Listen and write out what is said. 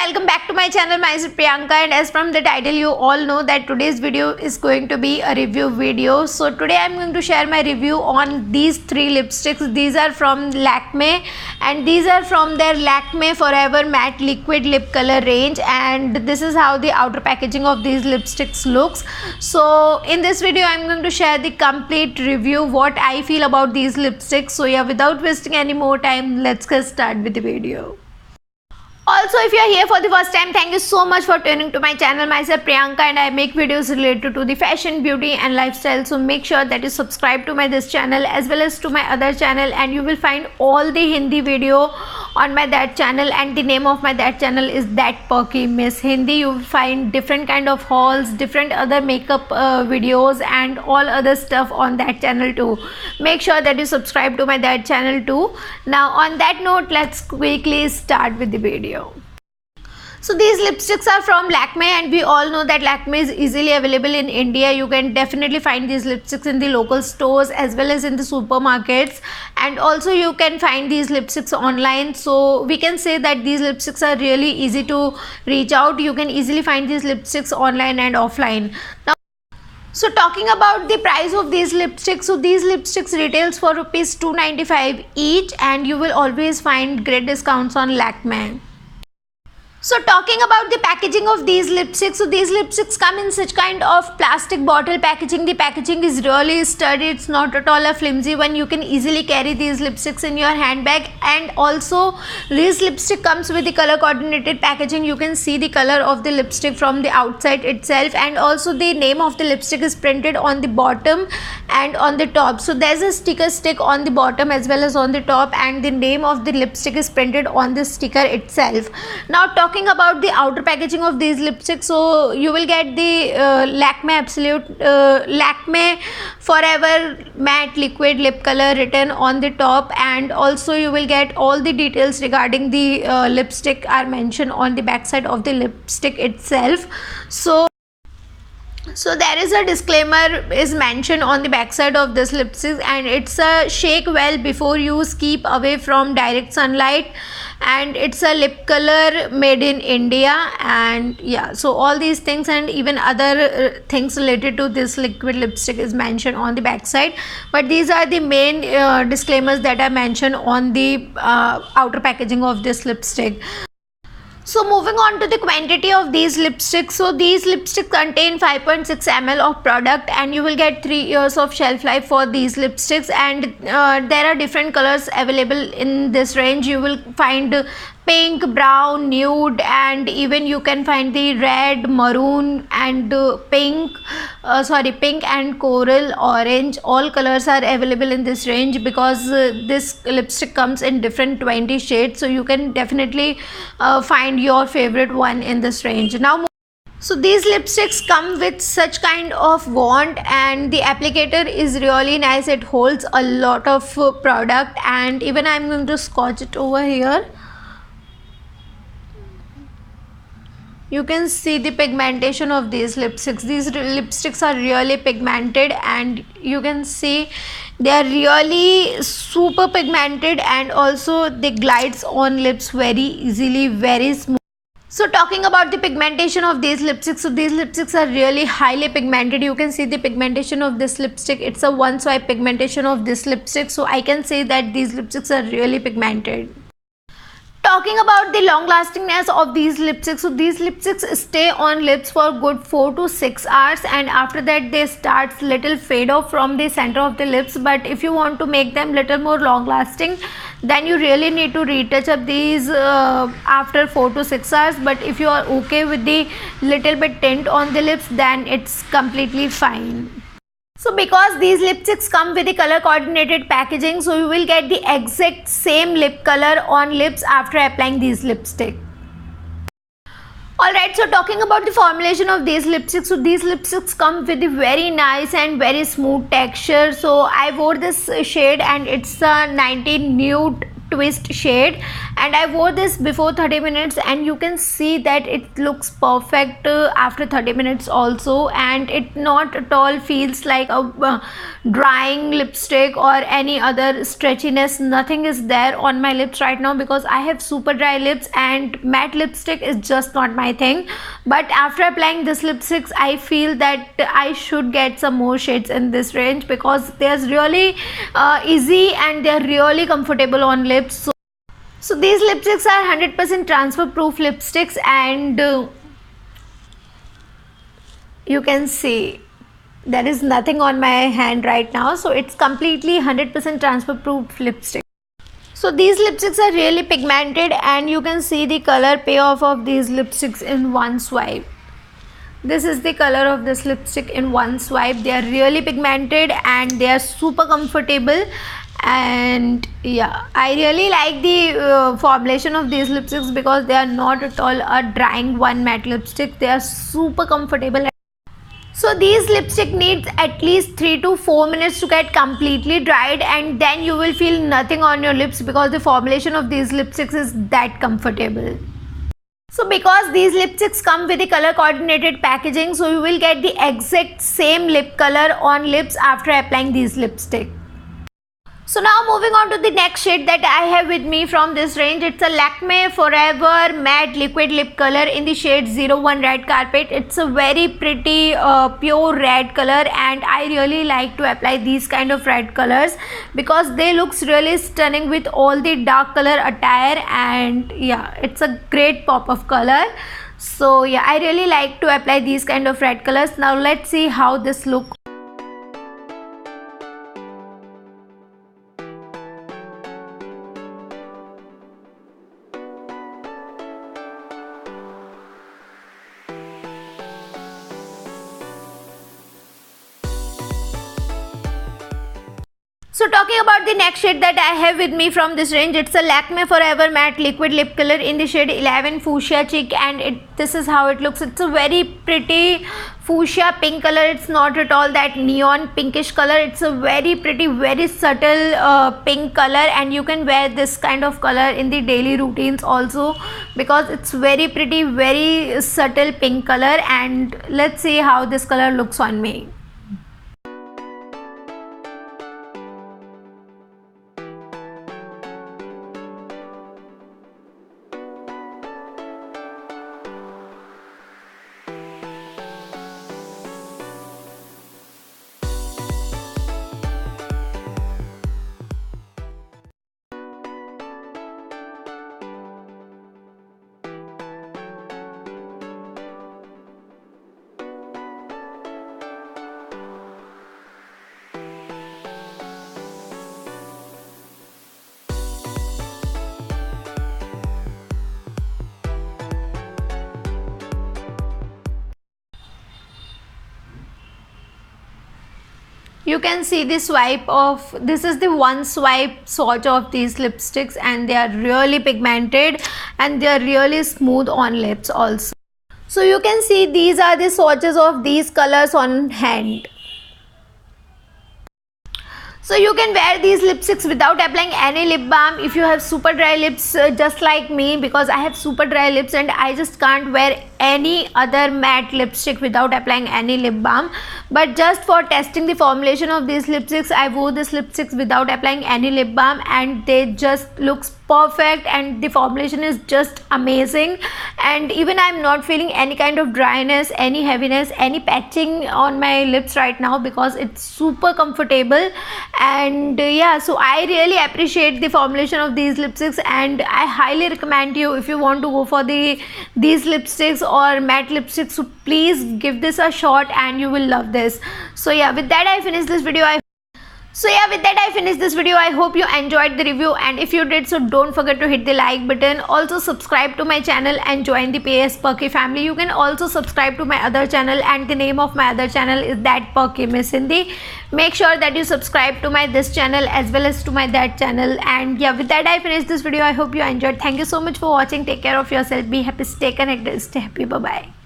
welcome back to my channel. Myself Priyanka, and as from the title you all know that today's video is going to be a review video. So today I'm going to share my review on these three lipsticks. These are from Lakme and these are from their Lakme Forever Matte Liquid Lip Color range, and this is how the outer packaging of these lipsticks looks. So in this video I'm going to share the complete review, what I feel about these lipsticks. So yeah, without wasting any more time, let's get started with the video. Also, if you are here for the first time, thank you so much for tuning to my channel. Myself Priyanka, and I make videos related to the fashion, beauty and lifestyle. So make sure that you subscribe to this channel as well as to my other channel, and you will find all the Hindi video on my that channel, and the name of my that channel is that Perky Miss Hindi. You will find different kind of hauls, different other makeup videos and all other stuff on that channel too. Make sure that you subscribe to my that channel too. Now on that note, let's quickly start with the video. So these lipsticks are from Lakme, and we all know that Lakme is easily available in India. You can definitely find these lipsticks in the local stores as well as in the supermarkets, and also you can find these lipsticks online. So we can say that these lipsticks are really easy to reach out. You can easily find these lipsticks online and offline. Now, so talking about the price of these lipsticks, so these lipsticks retails for rupees 295 each, and you will always find great discounts on Lakme. So talking about the packaging of these lipsticks, so these lipsticks come in such kind of plastic bottle packaging. The packaging is really sturdy, it's not at all a flimsy one. You can easily carry these lipsticks in your handbag, and also this lipstick comes with the color coordinated packaging. You can see the color of the lipstick from the outside itself, and also the name of the lipstick is printed on the bottom and on the top. So there's a sticker stick on the bottom as well as on the top, and the name of the lipstick is printed on the sticker itself. Now talking about the outer packaging of these lipsticks, so you will get the Lakme Forever Matte Liquid Lip Color written on the top, and also you will get all the details regarding the lipstick are mentioned on the back side of the lipstick itself. So there is a disclaimer is mentioned on the backside of this lipstick, and it's a shake well before use, keep away from direct sunlight, and it's a lip color made in India. And yeah, so all these things and even other things related to this liquid lipstick is mentioned on the backside, but these are the main disclaimers that are mentioned on the outer packaging of this lipstick. So moving on to the quantity of these lipsticks, so these lipsticks contain 5.6 ml of product, and you will get 3 years of shelf life for these lipsticks, and there are different colors available in this range. You will find pink, brown, nude, and even you can find the red, maroon and pink and coral orange. All colors are available in this range because this lipstick comes in different 20 shades, so you can definitely find your favorite one in this range. Now, so these lipsticks come with such kind of wand, and the applicator is really nice. It holds a lot of product, and even I'm going to swatch it over here. You can see the pigmentation of these lipsticks. These lipsticks are really pigmented, and you can see they are really super pigmented, and also they glides on lips very easily, very smooth. So talking about the pigmentation of these lipsticks, so these lipsticks are really highly pigmented. You can see the pigmentation of this lipstick. It's a one swipe pigmentation of this lipstick, so I can say that these lipsticks are really pigmented. Talking about the long lastingness of these lipsticks, so these lipsticks stay on lips for good 4 to 6 hours, and after that they start little fade off from the center of the lips. But if you want to make them little more long lasting, then you really need to retouch up these after 4 to 6 hours. But if you are okay with the little bit tint on the lips, then it's completely fine. So because these lipsticks come with the color coordinated packaging, so you will get the exact same lip color on lips after applying these lipstick. Alright, so talking about the formulation of these lipsticks, so these lipsticks come with a very nice and very smooth texture. So I wore this shade, and it's a 19 Nude twist shade, and I wore this before 30 minutes and you can see that it looks perfect after 30 minutes also, and it not at all feels like a drying lipstick or any other stretchiness. Nothing is there on my lips right now because I have super dry lips and matte lipstick is just not my thing. But after applying this lipsticks, I feel that I should get some more shades in this range because they're really easy and they're really comfortable on lips. So these lipsticks are 100% transfer proof lipsticks, and you can see there is nothing on my hand right now, so it's completely 100% transfer proof lipstick. So these lipsticks are really pigmented and you can see the color payoff of these lipsticks in one swipe. This is the color of this lipstick in one swipe. They are really pigmented and they are super comfortable, and yeah, I really like the formulation of these lipsticks because they are not at all a drying one matte lipstick. They are super comfortable. So these lipstick needs at least 3 to 4 minutes to get completely dried, and then you will feel nothing on your lips because the formulation of these lipsticks is that comfortable. So because these lipsticks come with the color coordinated packaging, so you will get the exact same lip color on lips after applying these lipstick. So now moving on to the next shade that I have with me from this range. It's a Lakme Forever Matte Liquid Lip Color in the shade 01 Red Carpet. It's a very pretty pure red color, and I really like to apply these kind of red colors because they looks really stunning with all the dark color attire, and yeah, it's a great pop of color. So yeah, I really like to apply these kind of red colors. Now let's see how this look. So talking about the next shade that I have with me from this range, it's a Lakme Forever Matte Liquid Lip Color in the shade 11 Fuchsia Chic, and this is how it looks. It's a very pretty fuchsia pink color. It's not at all that neon pinkish color. It's a very pretty, very subtle pink color, and you can wear this kind of color in the daily routines also because it's very pretty, very subtle pink color. And let's see how this color looks on me. You can see the swipe of, this is the one swipe swatch of these lipsticks, and they are really pigmented and they are really smooth on lips also. So you can see these are the swatches of these colors on hand. So you can wear these lipsticks without applying any lip balm if you have super dry lips, just like me, because I have super dry lips and I just can't wear any other matte lipstick without applying any lip balm. But just for testing the formulation of these lipsticks, I wore these lipsticks without applying any lip balm, and they just looks perfect and the formulation is just amazing. And even I'm not feeling any kind of dryness, any heaviness, any patching on my lips right now because it's super comfortable. And yeah, so I really appreciate the formulation of these lipsticks, and I highly recommend you, if you want to go for these lipsticks or matte lipsticks, so please give this a shot and you will love this. So yeah, with that I finish this video. I hope you enjoyed the review, and if you did, so don't forget to hit the like button. Also subscribe to my channel and join the PS Perky family. You can also subscribe to my other channel, and the name of my other channel is that Perky Miss Hindi. Make sure that you subscribe to my this channel as well as to my that channel. And yeah, with that I finish this video. I hope you enjoyed. Thank you so much for watching. Take care of yourself. Be happy. Stay connected. Stay happy. Bye bye.